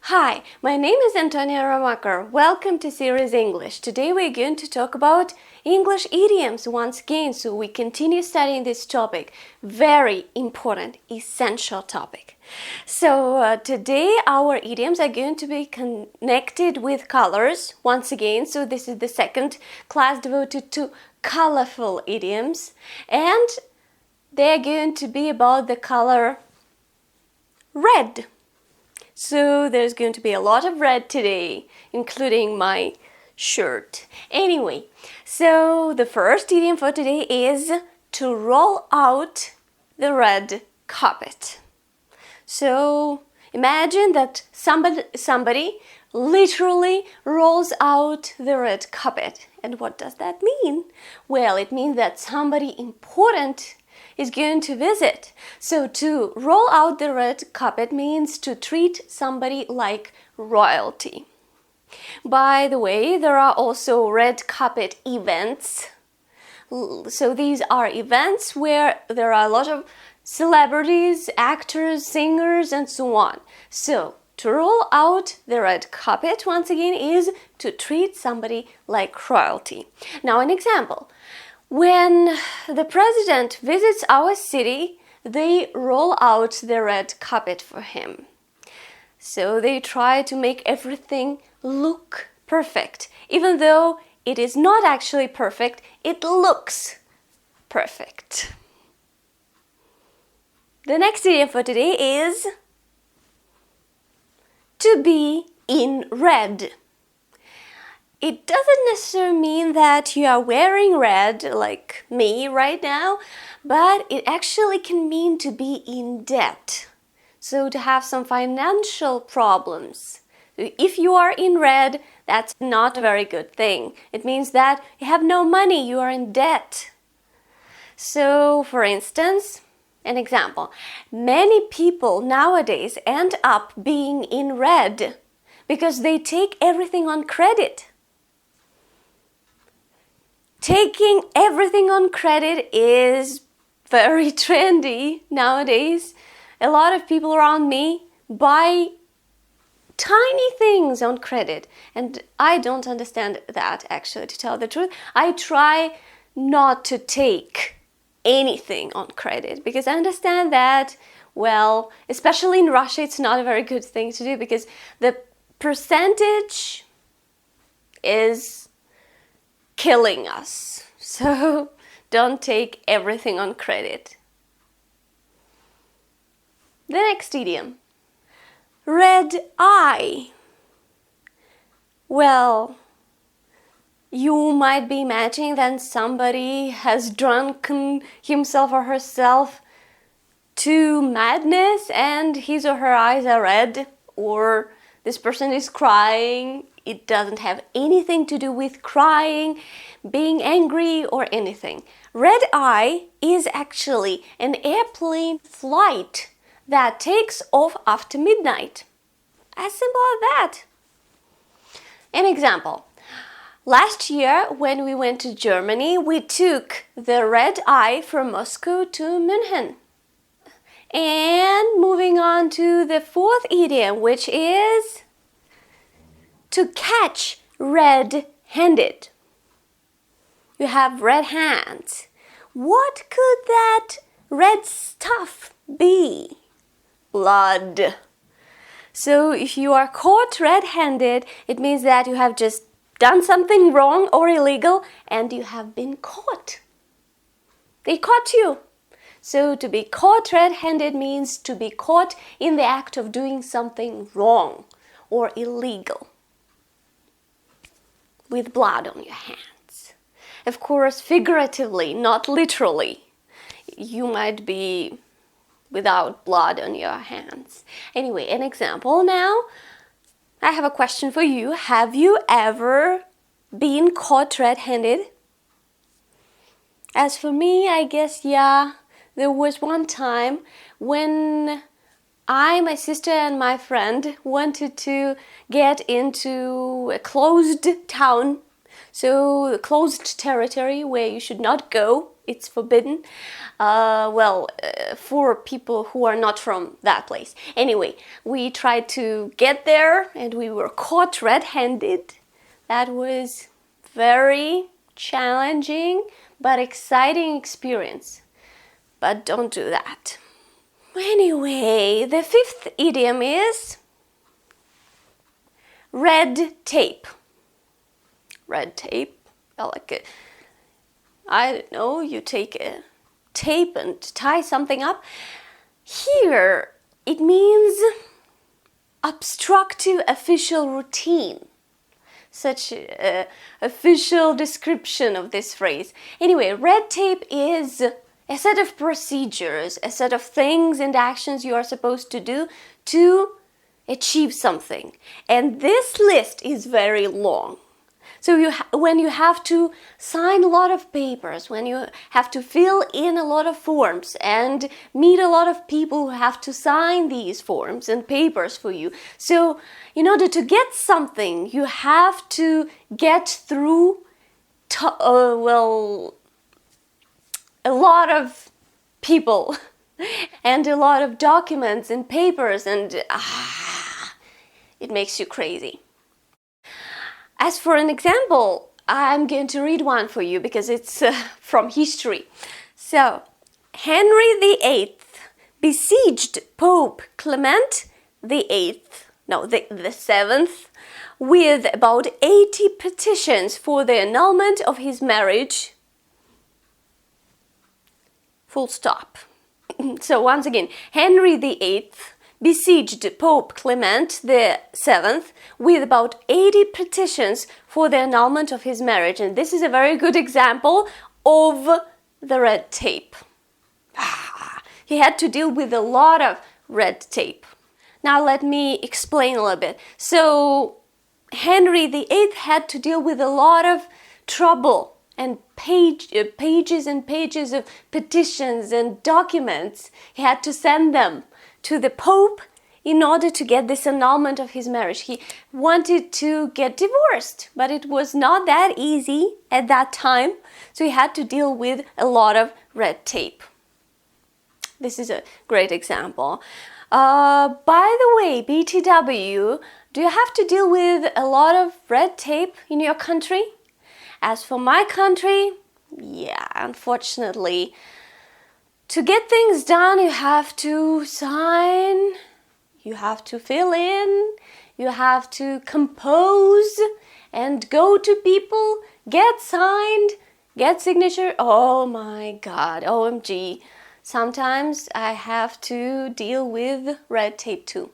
Hi, my name is Antonia Ramakar. Welcome to Series English. Today we're going to talk about English idioms once again, so we continue studying this topic. Very important, essential topic. So today our idioms are going to be connected with colors once again. So this is the second class devoted to colorful idioms, and they're going to be about the color red. So there's going to be a lot of red today, including my shirt. Anyway, so the first idiom for today is to roll out the red carpet. So imagine that somebody literally rolls out the red carpet. And what does that mean? Well, it means that somebody important is going to visit. So to roll out the red carpet means to treat somebody like royalty. By the way, there are also red carpet events. So these are events where there are a lot of celebrities, actors, singers, and so on. So to roll out the red carpet, once again, is to treat somebody like royalty. Now, an example. When the president visits our city, they roll out the red carpet for him. So they try to make everything look perfect. Even though it is not actually perfect, it looks perfect. The next idiom for today is to be in red. It doesn't necessarily mean that you are wearing red like me right now, but it actually can mean to be in debt. So to have some financial problems. If you are in red, that's not a very good thing. It means that you have no money, you are in debt. So, for instance, an example. Many people nowadays end up being in red because they take everything on credit. Taking everything on credit is very trendy nowadays. A lot of people around me buy tiny things on credit, and I don't understand that, actually, to tell the truth. I try not to take anything on credit because I understand that, well, especially in Russia, it's not a very good thing to do because the percentage is killing us. So don't take everything on credit. The next idiom. Red eye. Well, you might be imagining that somebody has drunken himself or herself to madness and his or her eyes are red, or this person is crying. It doesn't have anything to do with crying, being angry, or anything. Red eye is actually an airplane flight that takes off after midnight. As simple as that. An example. Last year, when we went to Germany, we took the red eye from Moscow to München. And moving on to the fourth idiom, which is to catch red-handed. You have red hands. What could that red stuff be? Blood. So if you are caught red-handed, it means that you have just done something wrong or illegal and you have been caught. They caught you. So to be caught red-handed means to be caught in the act of doing something wrong or illegal, with blood on your hands. Of course, figuratively, not literally. You might be without blood on your hands. Anyway, an example now. I have a question for you. Have you ever been caught red-handed? As for me, I guess, yeah. There was one time when I, my sister, and my friend wanted to get into a closed town, so a closed territory where you should not go it's forbidden. For people who are not from that place. Anyway, we tried to get there and we were caught red-handed. That was very challenging but exciting experience. But don't do that. Anyway, the fifth idiom is red tape. Red tape, I don't know, you take a tape and tie something up. Here, it means obstructive official routine. Such an official description of this phrase. Anyway, red tape is a set of procedures, a set of things and actions you are supposed to do to achieve something. And this list is very long. So when you have to sign a lot of papers, when you have to fill in a lot of forms and meet a lot of people who have to sign these forms and papers for you. So in order to get something, you have to get through a lot of people and a lot of documents and papers, and it makes you crazy. As for an example, I'm going to read one for you because it's from history. So, Henry VIII besieged Pope Clement VIII, the seventh, with about 80 petitions for the annulment of his marriage. Full stop. So once again, Henry VIII besieged Pope Clement VII with about 80 petitions for the annulment of his marriage. And this is a very good example of the red tape. He had to deal with a lot of red tape. Now let me explain a little bit. So Henry VIII had to deal with a lot of trouble and pages and pages of petitions and documents. He had to send them to the Pope in order to get this annulment of his marriage. He wanted to get divorced, but it was not that easy at that time, so he had to deal with a lot of red tape. This is a great example. By the way, BTW, do you have to deal with a lot of red tape in your country? As for my country, yeah, unfortunately, to get things done, you have to sign, you have to fill in, you have to compose and go to people, get signed, get signature. Oh my God, OMG. Sometimes I have to deal with red tape too.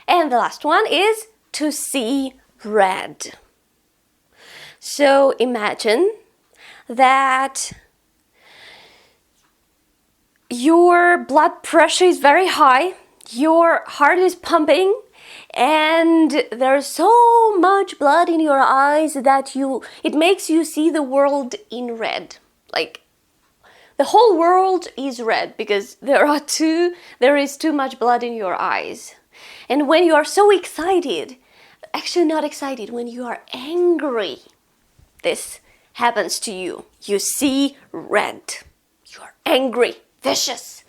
And the last one is to see red. So imagine that your blood pressure is very high, your heart is pumping, and there's so much blood in your eyes that it makes you see the world in red. Like the whole world is red because there is too much blood in your eyes. And when you are so excited, actually not excited, when you are angry, this happens to you. You see red. You are angry, vicious.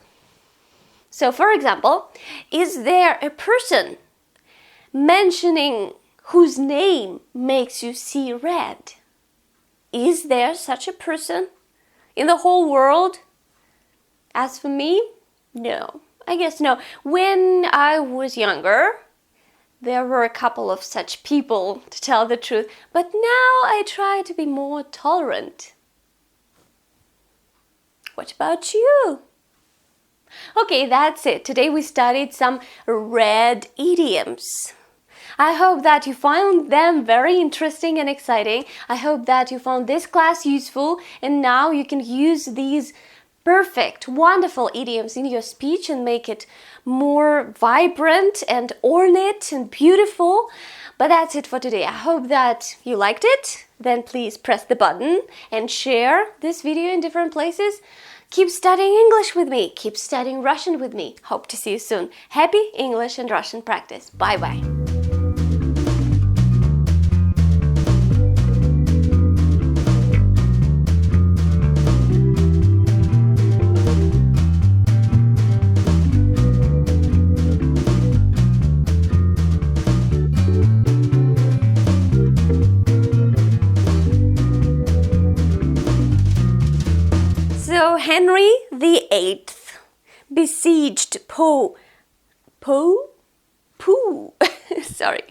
So, for example, is there a person mentioning whose name makes you see red? Is there such a person in the whole world? As for me, no. I guess no. When I was younger, there were a couple of such people, to tell the truth, but now I try to be more tolerant. What about you? Okay, that's it. Today we studied some red idioms. I hope that you found them very interesting and exciting. I hope that you found this class useful, and now you can use these perfect, wonderful idioms in your speech and make it more vibrant and ornate and beautiful. But that's it for today. I hope that you liked it. Then please press the button and share this video in different places. Keep studying English with me. Keep studying Russian with me. Hope to see you soon. Happy English and Russian practice. Bye-bye. Henry VIII besieged Sorry.